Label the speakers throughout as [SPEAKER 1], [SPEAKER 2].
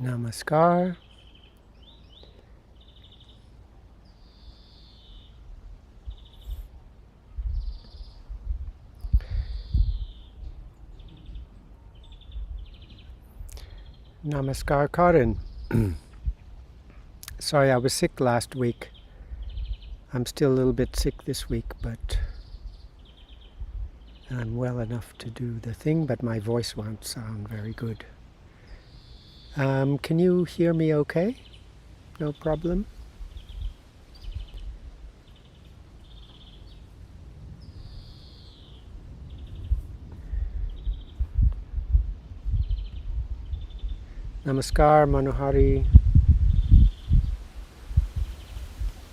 [SPEAKER 1] Namaskar. Namaskar, Karin. Sorry, I was sick last week. I'm still a little bit sick this week, but I'm well enough to do the thing, but my voice won't sound very good. Can you hear me okay? No problem? Namaskar, Manohari.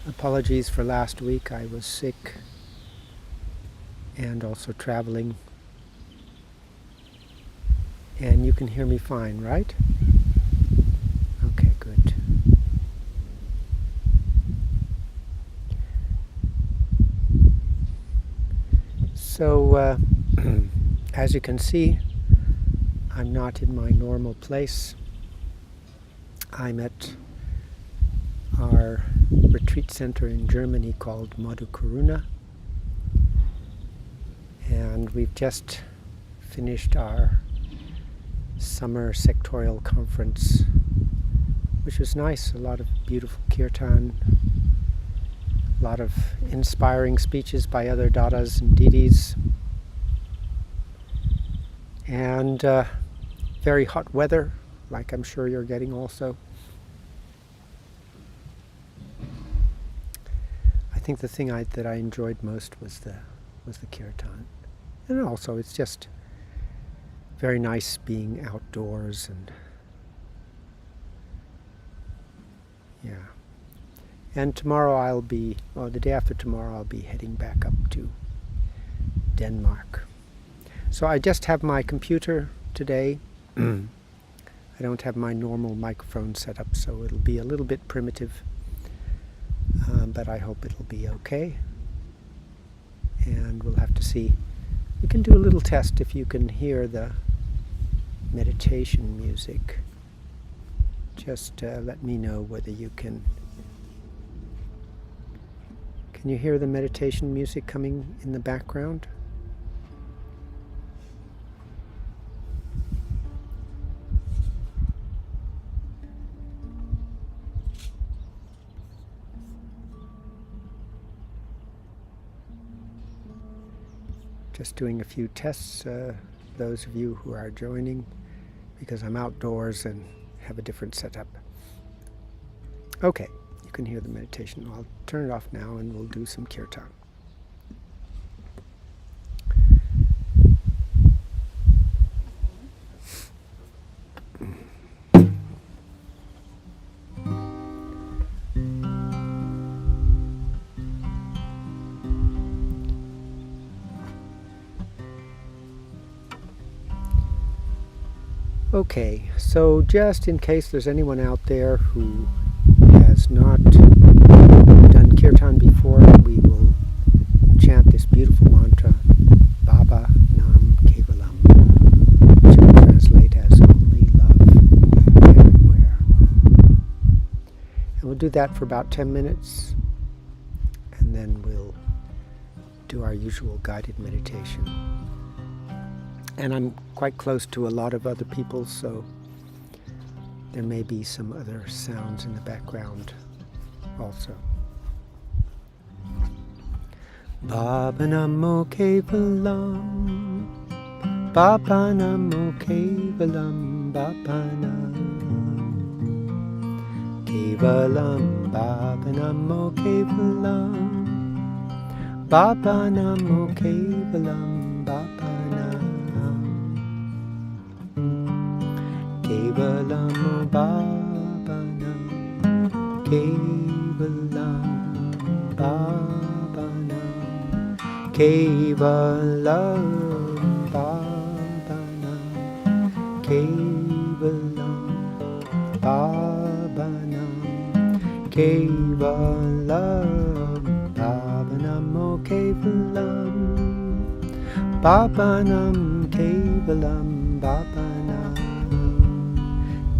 [SPEAKER 1] Apologies for last week. I was sick and also traveling. And you can hear me fine, right? Okay, good. So, as you can see, I'm not in my normal place. I'm at our retreat center in Germany called Madhu Karuna, and we've just finished our summer sectorial conference, which was nice. A lot of beautiful Kiirtan, a lot of inspiring speeches by other Dadas and Didis, and very hot weather, like I'm sure you're getting also. I think the thing that I enjoyed most was the Kiirtan, and also it's just very nice being outdoors, and yeah. And tomorrow the day after tomorrow I'll be heading back up to Denmark. So I just have my computer today. I don't have my normal microphone set up, so it'll be a little bit primitive, but I hope it'll be okay. And we'll have to see. We can do a little test if you can hear the meditation music. Just let me know whether you can. Can you hear the meditation music coming in the background? Just doing a few tests, those of you who are joining, because I'm outdoors and have a different setup. Okay, you can hear the meditation. I'll turn it off now and we'll do some Kiirtan. Okay, so just in case there's anyone out there who has not done Kiirtan before, we will chant this beautiful mantra, Baba Nam Kevalam, which will translate as only love everywhere. And we'll do that for about 10 minutes, and then we'll do our usual guided meditation. And I'm quite close to a lot of other people, so there may be some other sounds in the background also. Baba Namo Kevalam, Baba Namo Kevalam, Baba Nam Kevalam, Baba Namo Kevalam, Baba Namo Kevalam, Baba Kevalam, Baba Nam Kevalam, Baba Nam Kevalam, Baba Nam Kevalam, Baba Nam Kevalam, Baba Namo Kevalam, Baba Nam Kevalam, Baba Nam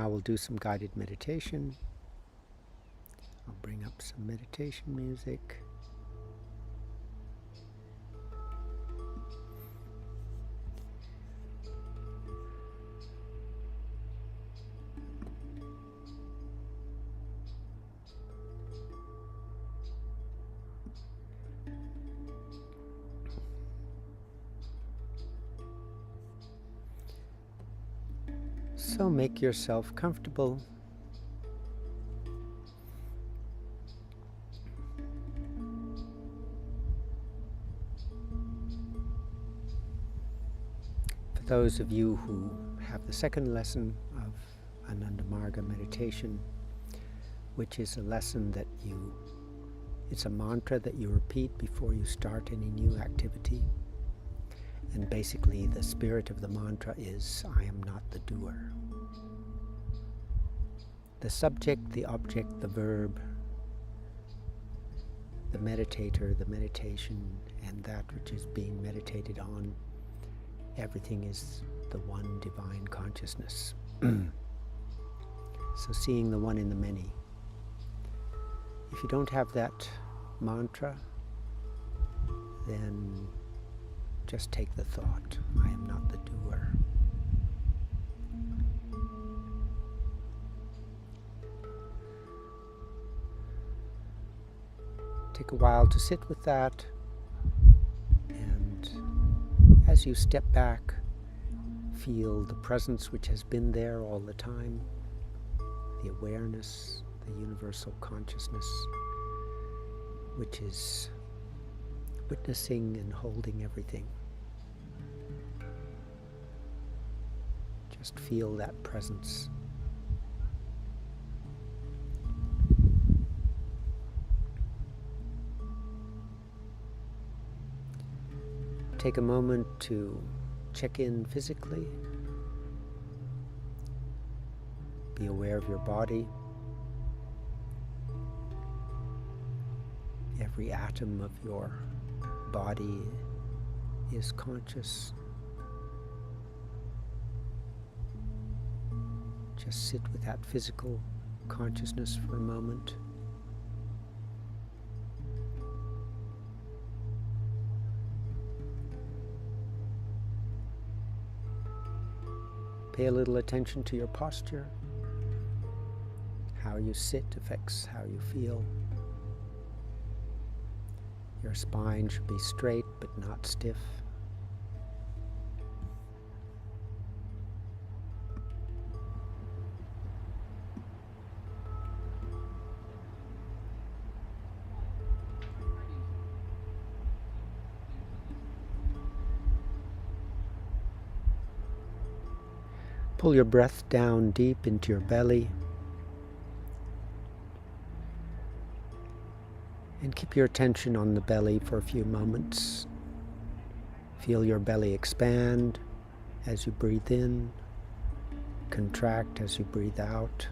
[SPEAKER 1] Now we'll do some guided meditation. I'll bring up some meditation music. So make yourself comfortable. For those of you who have the second lesson of Ananda Marga meditation, which is a lesson that it's a mantra that you repeat before you start any new activity. And basically the spirit of the mantra is, I am not the doer. The subject, the object, the verb, the meditator, the meditation, and that which is being meditated on, everything is the one divine consciousness. So seeing the one in the many. If you don't have that mantra, then just take the thought, I am not the doer. Take a while to sit with that, and as you step back, feel the presence which has been there all the time, the awareness, the universal consciousness, which is witnessing and holding everything. Just feel that presence. Take a moment to check in physically. Be aware of your body. Every atom of your body is conscious. Just sit with that physical consciousness for a moment. Pay a little attention to your posture. How you sit affects how you feel. Your spine should be straight but not stiff. Pull your breath down deep into your belly. And keep your attention on the belly for a few moments. Feel your belly expand as you breathe in, contract as you breathe out.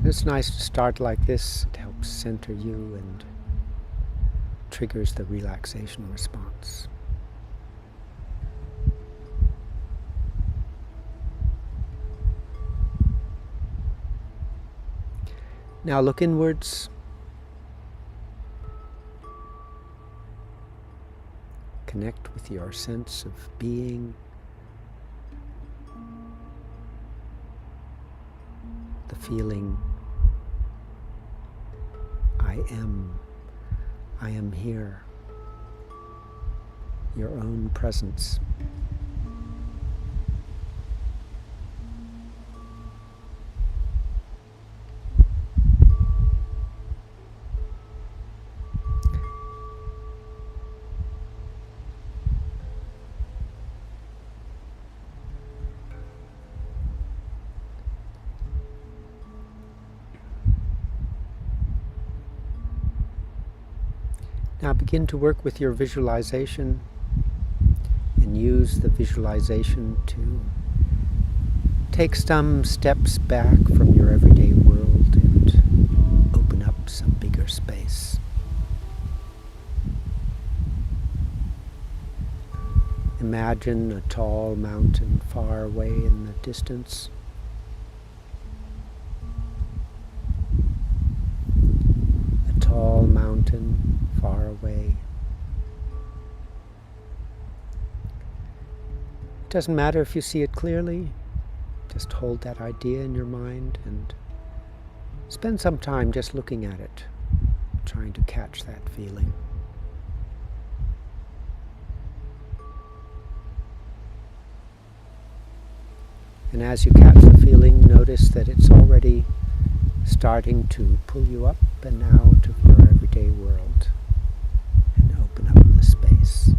[SPEAKER 1] It's nice to start like this. It helps center you and triggers the relaxation response. Now look inwards. Connect with your sense of being. The feeling, I am here, your own presence. Now begin to work with your visualization and use the visualization to take some steps back from your everyday world and open up some bigger space. Imagine a tall mountain far away in the distance. A tall mountain far away. It doesn't matter if you see it clearly. Just hold that idea in your mind and spend some time just looking at it, trying to catch that feeling. And as you catch the feeling, notice that it's already starting to pull you up and out of your everyday world and open up the space.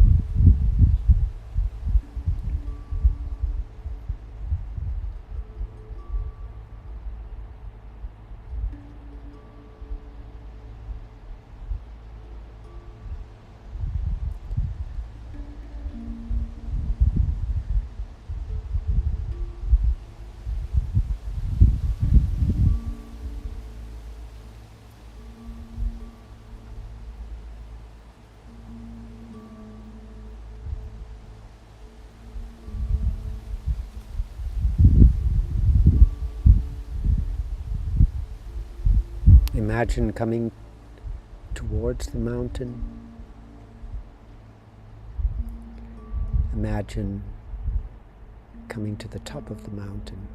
[SPEAKER 1] Imagine coming towards the mountain. Imagine coming to the top of the mountain.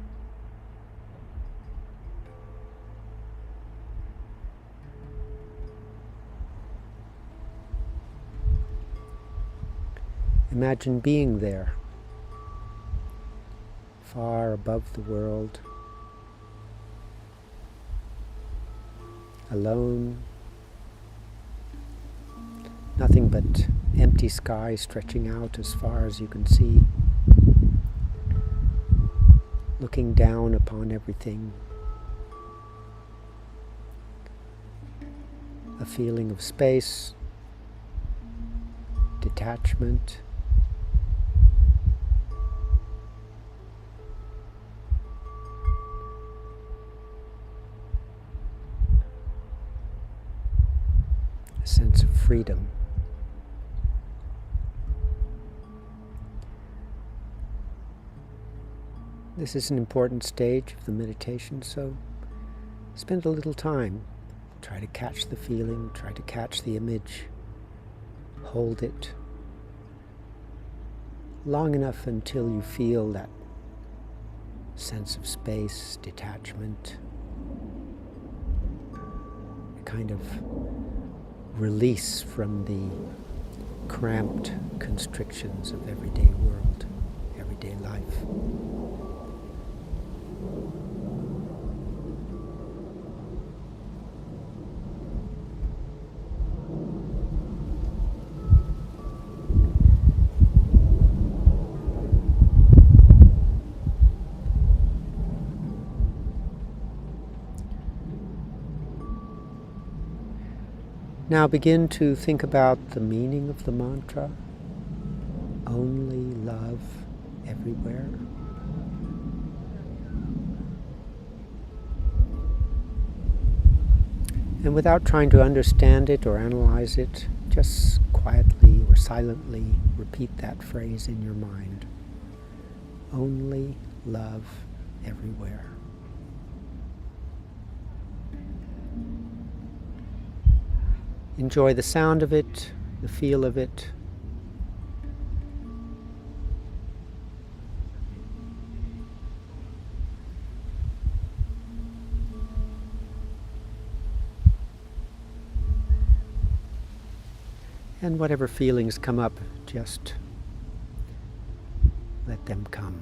[SPEAKER 1] Imagine being there, far above the world, alone, nothing but empty sky stretching out as far as you can see, looking down upon everything, a feeling of space, detachment, a sense of freedom. This is an important stage of the meditation, so spend a little time. Try to catch the feeling, try to catch the image, hold it long enough until you feel that sense of space, detachment, a kind of release from the cramped constrictions of everyday world, everyday life. Now begin to think about the meaning of the mantra, only love everywhere. And without trying to understand it or analyze it, just quietly or silently repeat that phrase in your mind. Only love everywhere. Enjoy the sound of it, the feel of it. And whatever feelings come up, just let them come.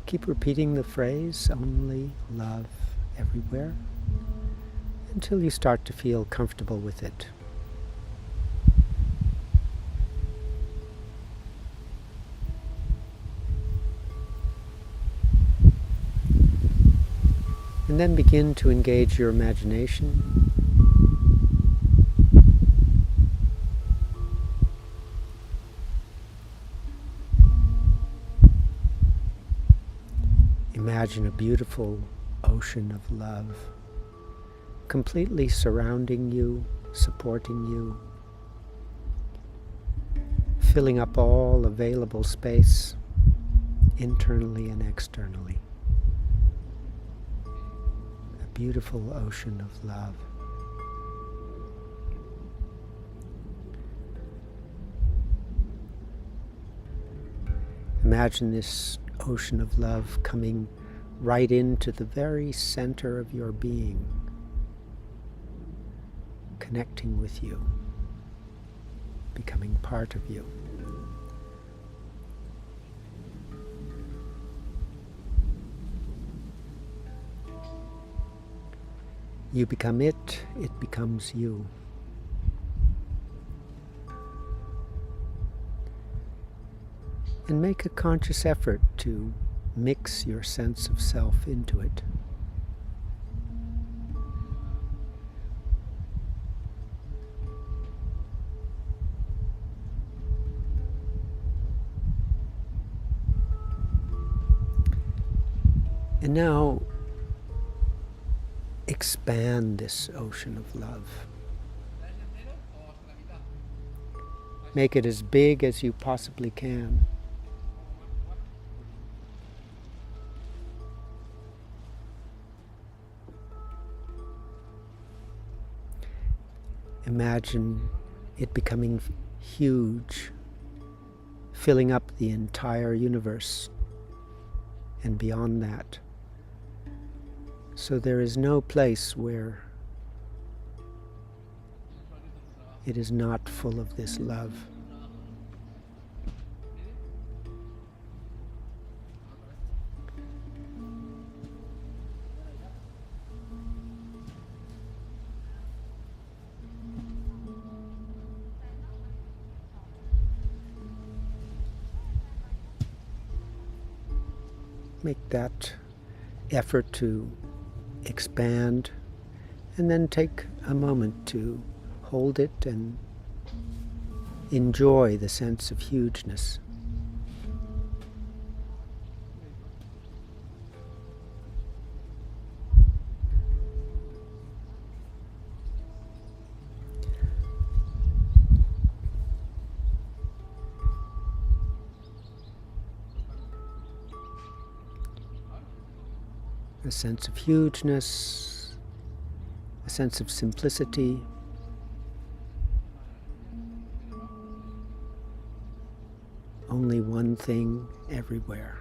[SPEAKER 1] Keep repeating the phrase, only love everywhere, until you start to feel comfortable with it. And then begin to engage your imagination. Imagine a beautiful ocean of love, completely surrounding you, supporting you, filling up all available space, internally and externally. A beautiful ocean of love. Imagine this ocean of love coming right into the very center of your being, connecting with you, becoming part of you. You become it, it becomes you. And make a conscious effort to mix your sense of self into it. And now expand this ocean of love. Make it as big as you possibly can. Imagine it becoming huge, filling up the entire universe and beyond that. So there is no place where it is not full of this love. Make that effort to expand, and then take a moment to hold it and enjoy the sense of hugeness. A sense of hugeness, a sense of simplicity, only one thing everywhere.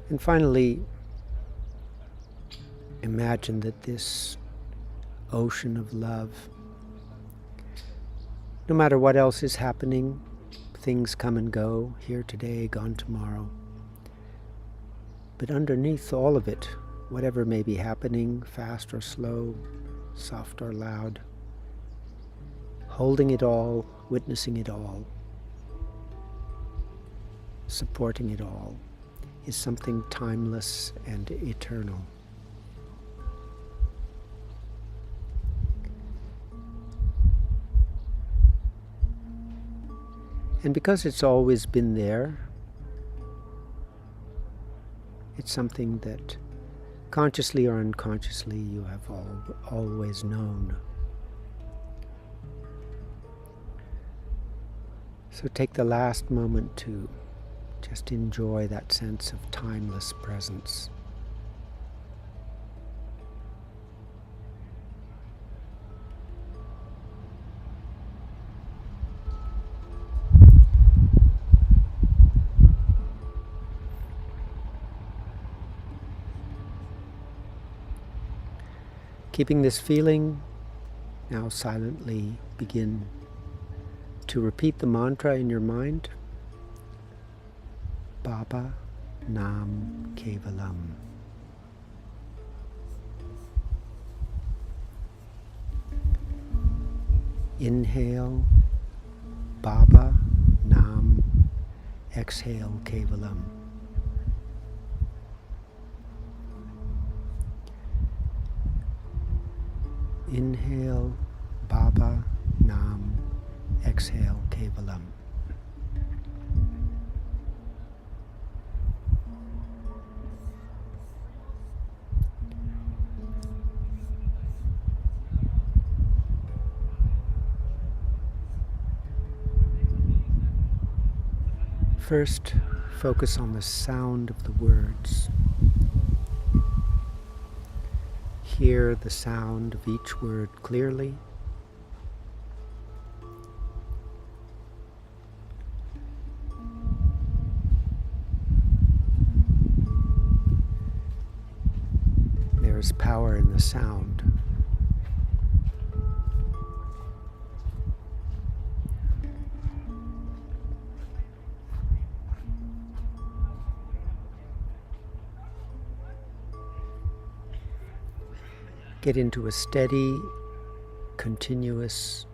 [SPEAKER 1] And finally, imagine that this ocean of love, no matter what else is happening, things come and go, here today, gone tomorrow. But underneath all of it, whatever may be happening, fast or slow, soft or loud, holding it all, witnessing it all, supporting it all, is something timeless and eternal. And because it's always been there, it's something that consciously or unconsciously you have always known. So take the last moment to just enjoy that sense of timeless presence. Keeping this feeling, now silently begin to repeat the mantra in your mind. Baba, Nam Kevalam. Inhale, Baba, Nam. Exhale, Kevalam. Inhale, Baba, Nam. Exhale, Kevalam. First, focus on the sound of the words. Hear the sound of each word clearly. There is power in the sound. Get into a steady, continuous,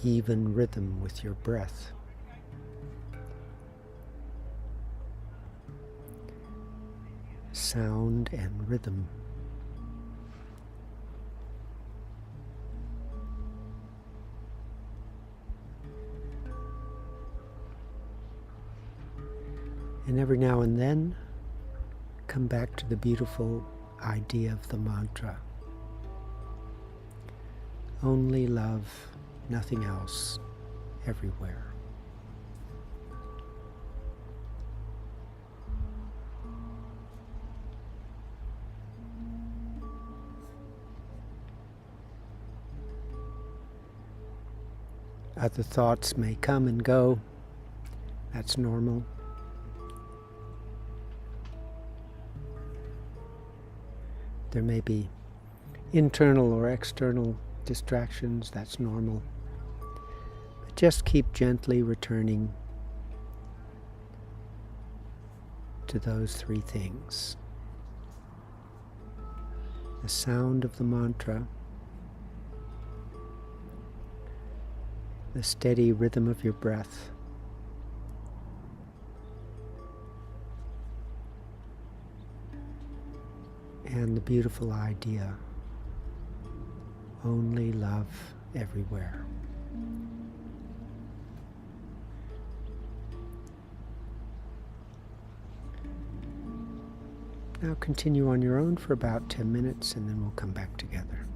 [SPEAKER 1] even rhythm with your breath. Sound and rhythm. And every now and then, come back to the beautiful idea of the mantra. Only love, nothing else, everywhere. Other thoughts may come and go. That's normal. There may be internal or external distractions. That's normal. But just keep gently returning to those three things. The sound of the mantra, the steady rhythm of your breath, and the beautiful idea, only love everywhere. Now continue on your own for about 10 minutes and then we'll come back together.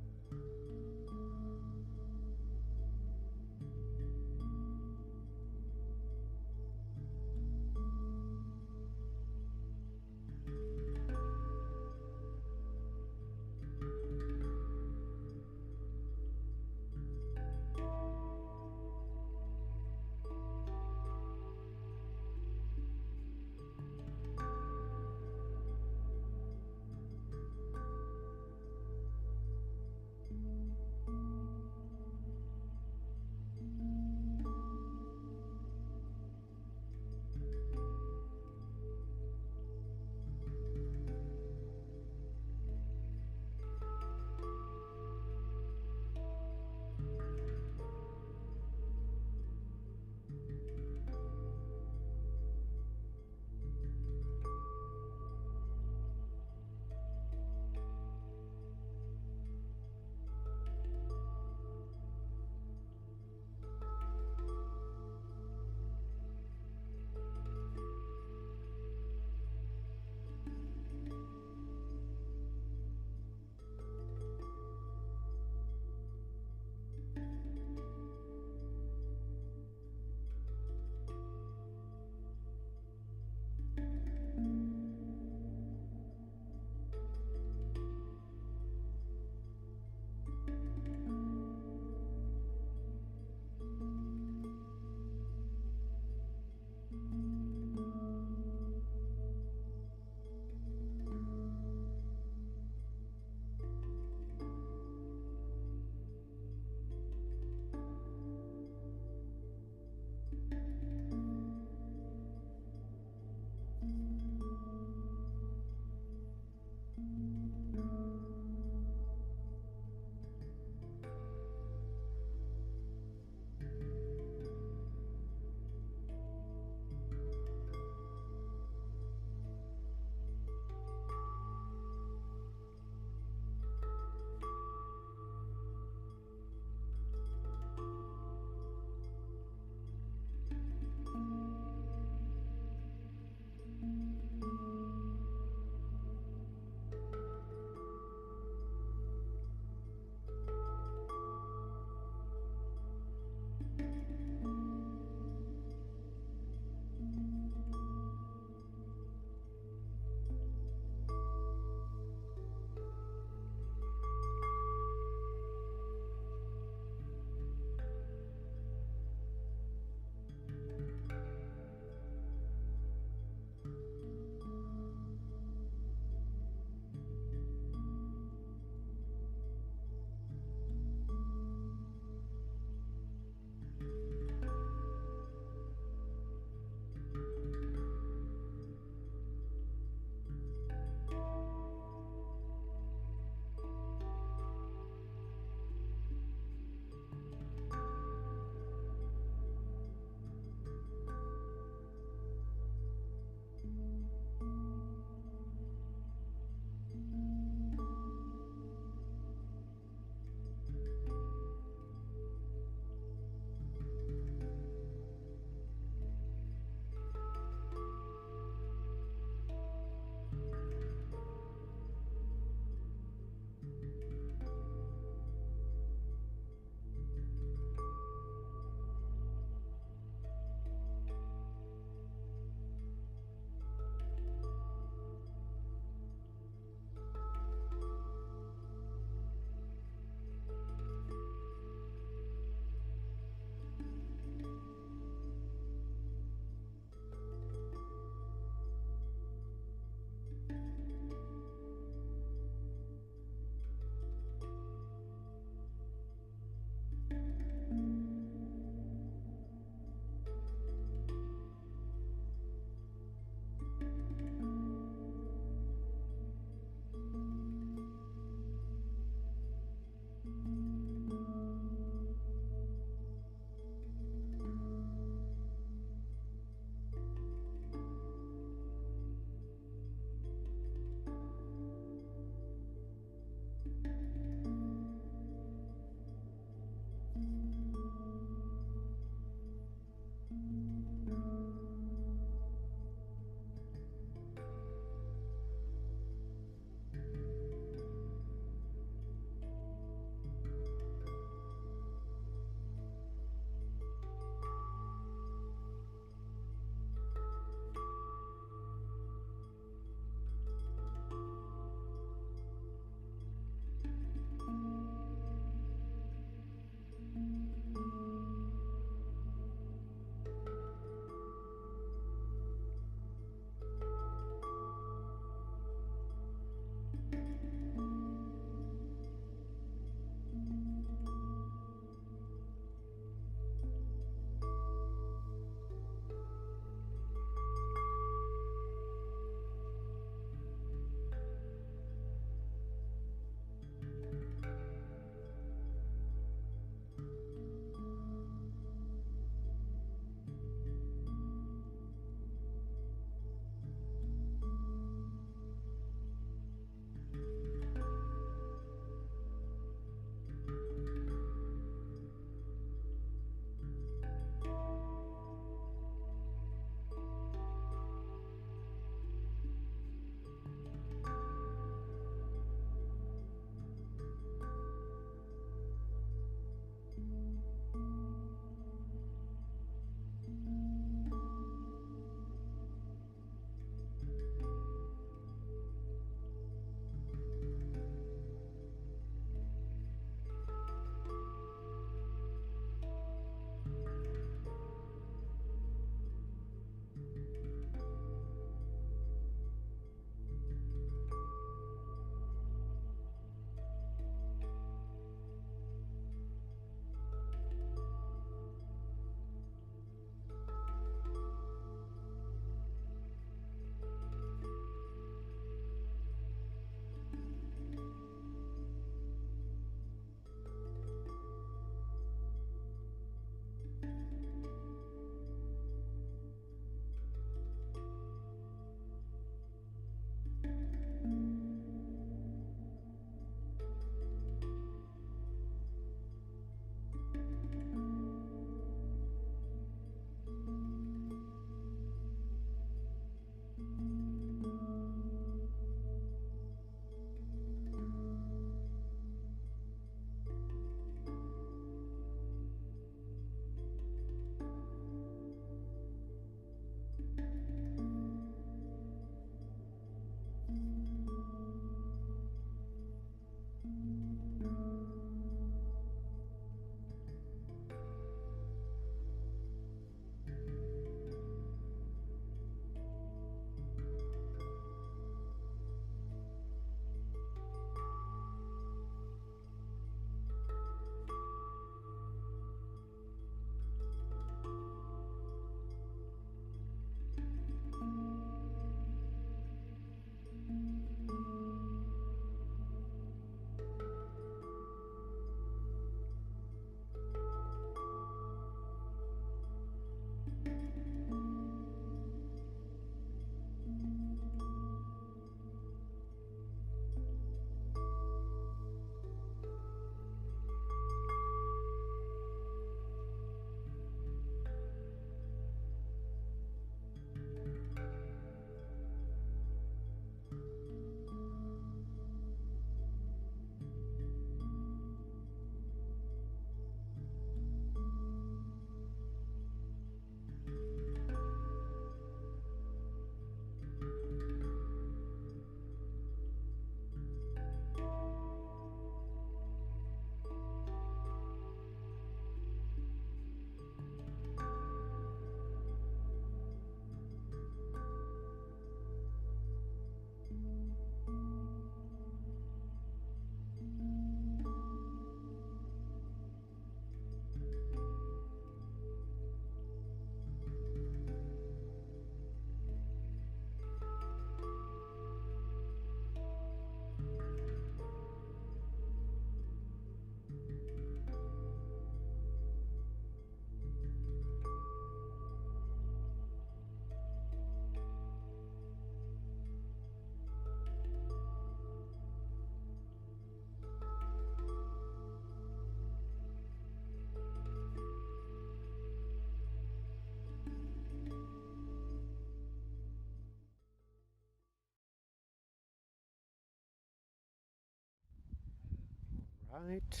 [SPEAKER 1] Right.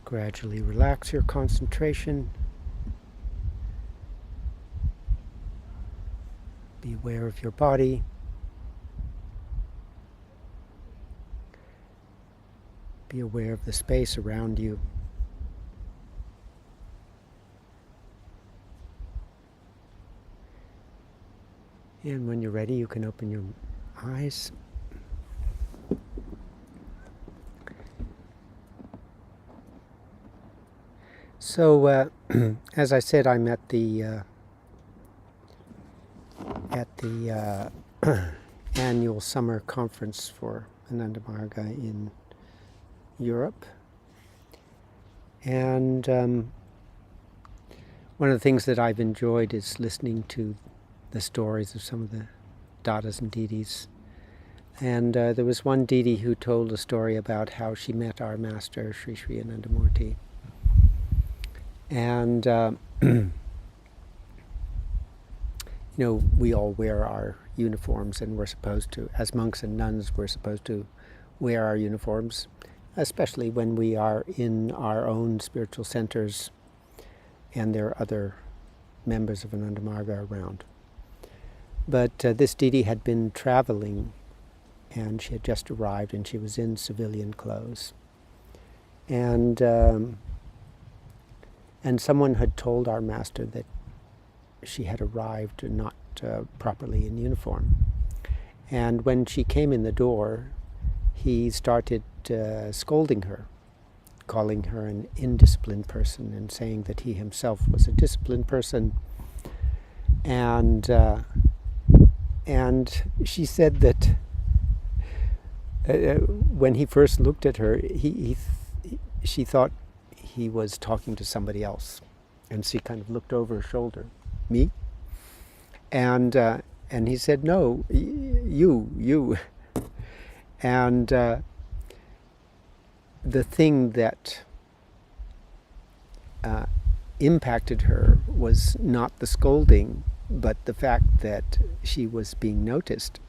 [SPEAKER 1] Gradually relax your concentration. Be aware of your body. Be aware of the space around you. And when you're ready, you can open your eyes. So, as I said, I'm at the annual summer conference for Ananda Marga in Europe, and one of the things that I've enjoyed is listening to the stories of some of the Dadas and Didis. And there was one Didi who told a story about how she met our master, Sri Sri Anandamurti. And, we all wear our uniforms, and we're supposed to, as monks and nuns, we're supposed to wear our uniforms, especially when we are in our own spiritual centers and there are other members of Ananda Marga around. But this Didi had been traveling, and she had just arrived, and she was in civilian clothes. And someone had told our master that she had arrived not properly in uniform. And when she came in the door, he started scolding her, calling her an indisciplined person, and saying that he himself was a disciplined person. And she said that when he first looked at her, she thought he was talking to somebody else, and she kind of looked over her shoulder. Me? And he said, no, you. And the thing that impacted her was not the scolding, but the fact that she was being noticed.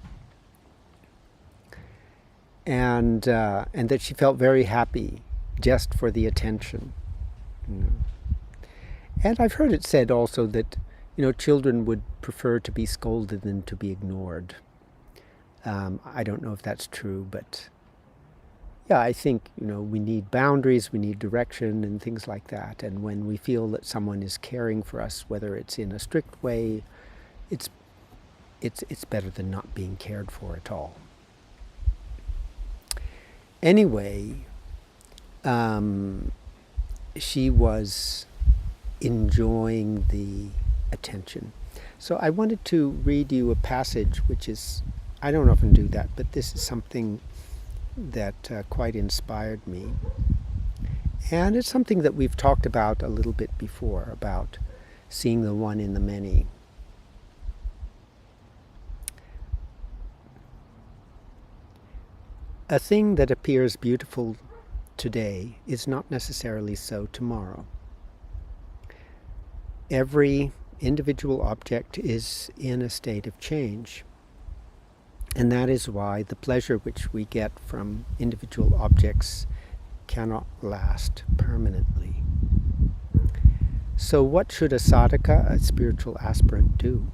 [SPEAKER 1] And that she felt very happy just for the attention. And I've heard it said also that children would prefer to be scolded than to be ignored. I don't know if that's true, but yeah, I think we need boundaries, we need direction and things like that. And when we feel that someone is caring for us, whether it's in a strict way, it's better than not being cared for at all. Anyway, she was enjoying the attention. So I wanted to read you a passage which is, I don't often do that, but this is something that quite inspired me. And it's something that we've talked about a little bit before, about seeing the one in the many. A thing that appears beautiful today is not necessarily so tomorrow. Every individual object is in a state of change, and that is why the pleasure which we get from individual objects cannot last permanently. So what should a sadhaka, a spiritual aspirant, do?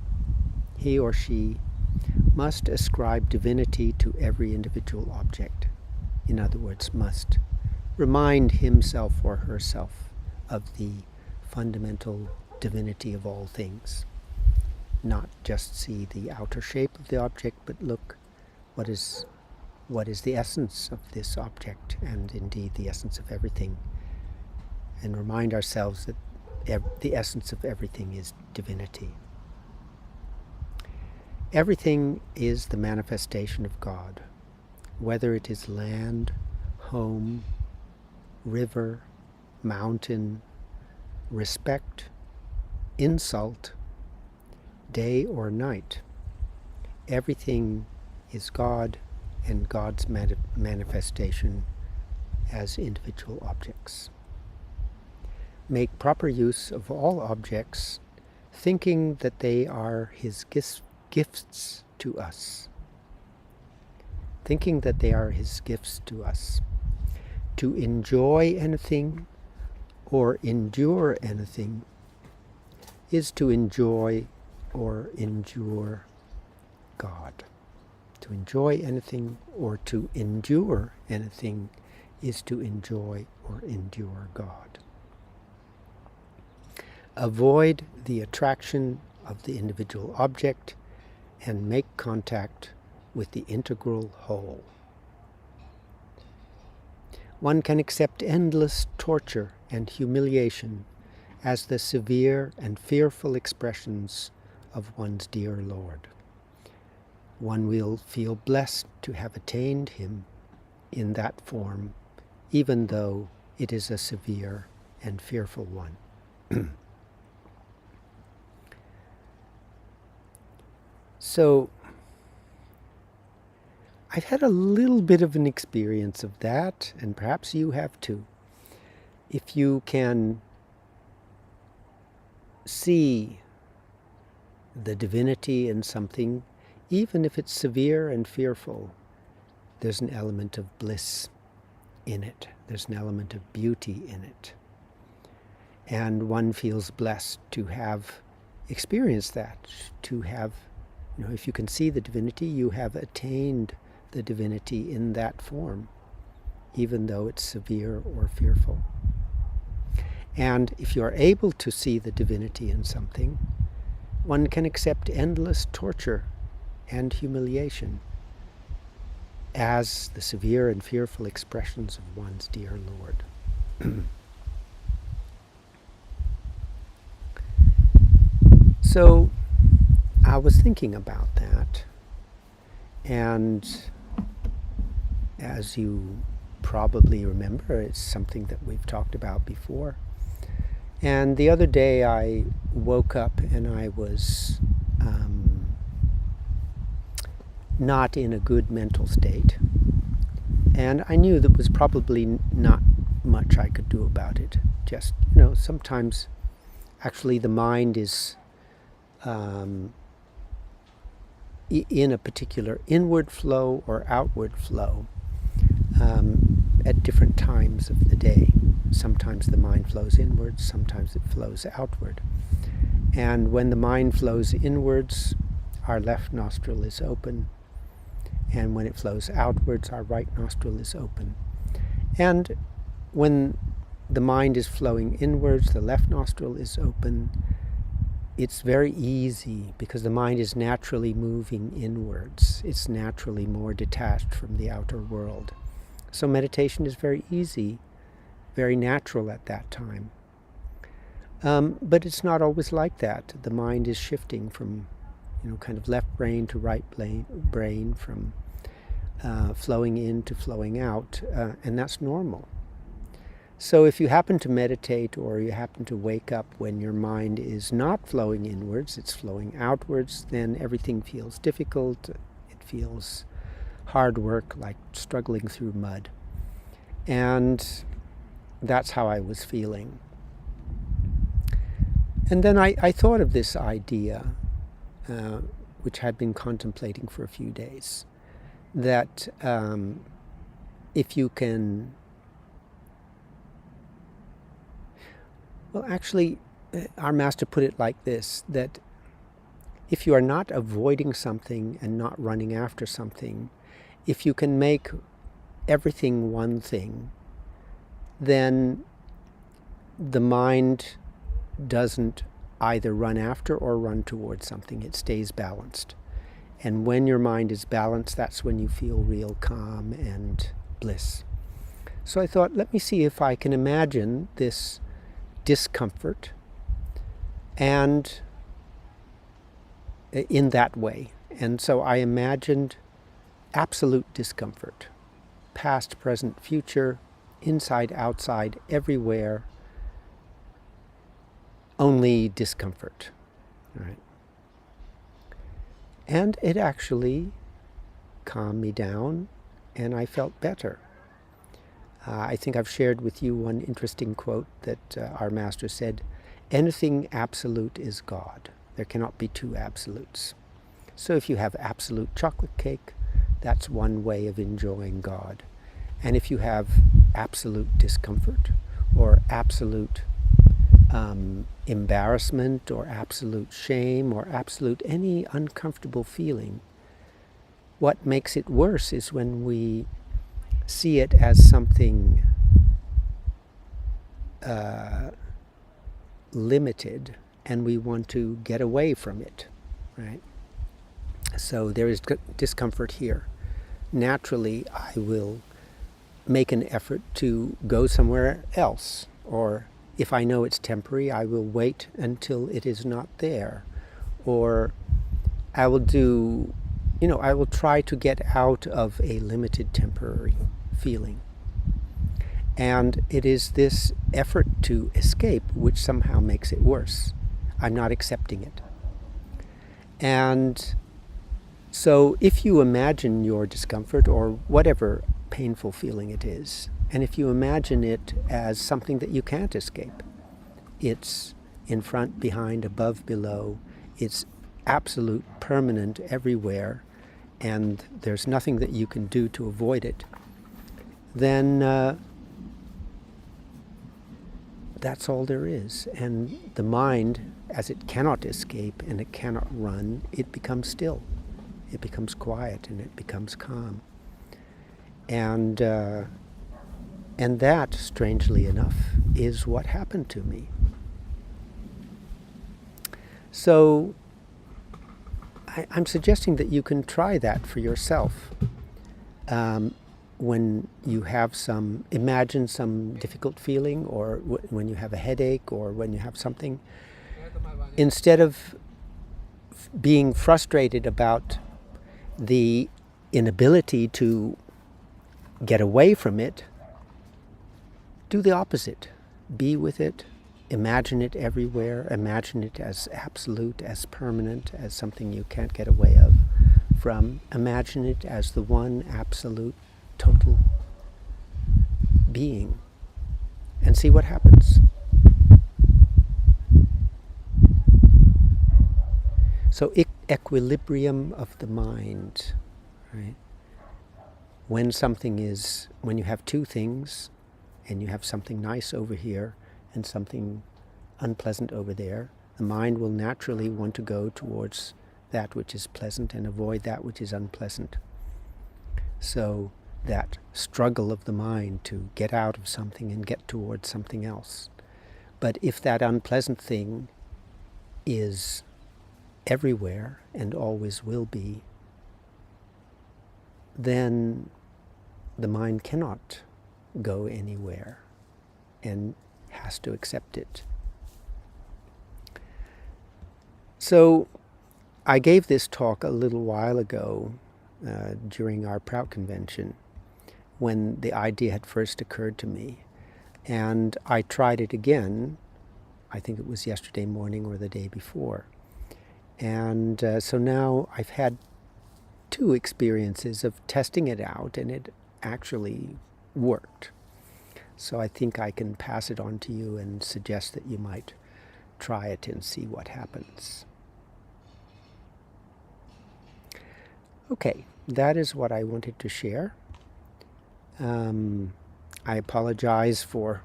[SPEAKER 1] He or she must ascribe divinity to every individual object. In other words, must remind himself or herself of the fundamental divinity of all things. Not just see the outer shape of the object, but look, what is the essence of this object, and indeed the essence of everything, and remind ourselves that the essence of everything is divinity. Everything is the manifestation of God, whether it is land, home, river, mountain, respect, insult, day or night. Everything is God and God's manifestation as individual objects. Make proper use of all objects, thinking that they are His gifts to us. thinking that they are his gifts to us. To enjoy anything or endure anything is to enjoy or endure God. To enjoy anything or to endure anything is to enjoy or endure God. Avoid the attraction of the individual object and make contact with the integral whole. One can accept endless torture and humiliation as the severe and fearful expressions of one's dear Lord. One will feel blessed to have attained him in that form, even though it is a severe and fearful one. So, I've had a little bit of an experience of that, and perhaps you have too. If you can see the divinity in something, even if it's severe and fearful, there's an element of bliss in it. There's an element of beauty in it. And one feels blessed to have experienced that, to have, if you can see the divinity, you have attained the divinity in that form, even though it's severe or fearful. And if you are able to see the divinity in something, one can accept endless torture and humiliation as the severe and fearful expressions of one's dear Lord. So I was thinking about that, and as you probably remember, it's something that we've talked about before. And the other day I woke up and I was not in a good mental state. And I knew there was probably not much I could do about it. Just, sometimes actually the mind is in a particular inward flow or outward flow at different times of the day. Sometimes the mind flows inwards, sometimes it flows outward. And when the mind flows inwards, our left nostril is open. And when it flows outwards, our right nostril is open. And when the mind is flowing inwards, the left nostril is open. It's very easy because the mind is naturally moving inwards. It's naturally more detached from the outer world. So meditation is very easy, very natural at that time. But it's not always like that. The mind is shifting from, kind of left brain to right brain, from flowing in to flowing out, and that's normal. So if you happen to meditate or you happen to wake up when your mind is not flowing inwards, it's flowing outwards, then everything feels difficult. It feels hard work, like struggling through mud. And that's how I was feeling. And then I thought of this idea, which I'd been contemplating for a few days, that if you can... Well, actually, our master put it like this, that if you are not avoiding something and not running after something, if you can make everything one thing, then the mind doesn't either run after or run towards something. It stays balanced. And when your mind is balanced, that's when you feel real calm and bliss. So I thought, let me see if I can imagine this discomfort and in that way. And so I imagined absolute discomfort, past, present, future, inside, outside, everywhere, only discomfort. Right? And it actually calmed me down and I felt better. I think I've shared with you one interesting quote that our master said, anything absolute is God. There cannot be two absolutes. So if you have absolute chocolate cake, that's one way of enjoying God. And if you have absolute discomfort or absolute embarrassment or absolute shame or absolute any uncomfortable feeling, what makes it worse is when we see it as something limited and we want to get away from it, right? So there is discomfort here. Naturally, I will make an effort to go somewhere else, or if I know it's temporary, I will wait until it is not there, or I will I will try to get out of a limited temporary feeling. And it is this effort to escape which somehow makes it worse. I'm not accepting it. And so if you imagine your discomfort or whatever painful feeling it is, and if you imagine it as something that you can't escape, it's in front, behind, above, below, it's absolute, permanent, everywhere, and there's nothing that you can do to avoid it, then that's all there is. And the mind, as it cannot escape and it cannot run, it becomes still. It becomes quiet and it becomes calm. And that, strangely enough, is what happened to me. So I'm suggesting that you can try that for yourself. When you have imagine some difficult feeling, or when you have a headache, or when you have something, instead of being frustrated about the inability to get away from it, do the opposite. Be with it, imagine it everywhere, imagine it as absolute, as permanent, as something you can't get away from. Imagine it as the one absolute, total being, and see what happens. So equilibrium of the mind, right? When you have two things, and you have something nice over here and something unpleasant over there, the mind will naturally want to go towards that which is pleasant and avoid that which is unpleasant. So that struggle of the mind to get out of something and get towards something else. But if that unpleasant thing is everywhere and always will be, then the mind cannot go anywhere and has to accept it. So I gave this talk a little while ago during our Prout convention, when the idea had first occurred to me. And I tried it again, I think it was yesterday morning or the day before. And so now I've had two experiences of testing it out, and it actually worked. So I think I can pass it on to you and suggest that you might try it and see what happens. Okay, that is what I wanted to share. I apologize for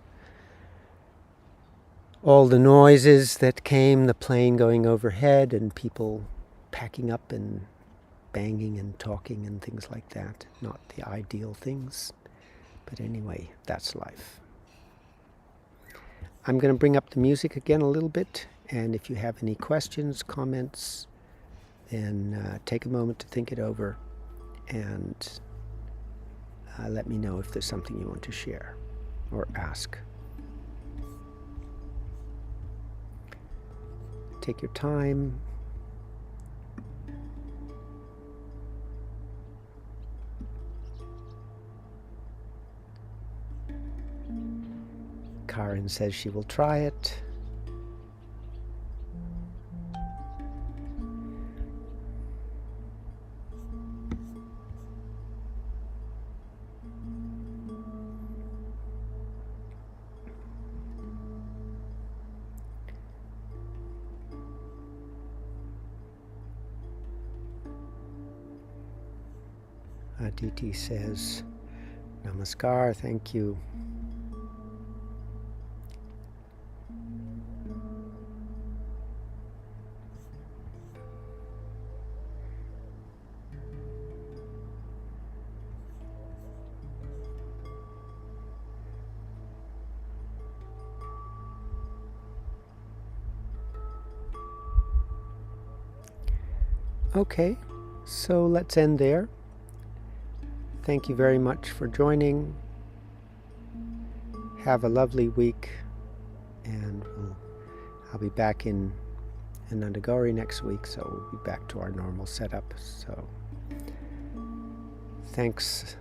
[SPEAKER 1] all the noises that came, the plane going overhead and people packing up and banging and talking and things like that. Not the ideal things, but anyway, that's life. I'm going to bring up the music again a little bit, and if you have any questions, comments, then take a moment to think it over and let me know if there's something you want to share or ask. Take your time. Karen says she will try it. Aditi says, Namaskar, thank you. Okay, so let's end there. Thank you very much for joining. Have a lovely week, and I'll be back in Anandagauri next week, so we'll be back to our normal setup. So thanks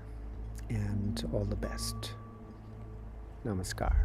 [SPEAKER 1] and all the best. Namaskar.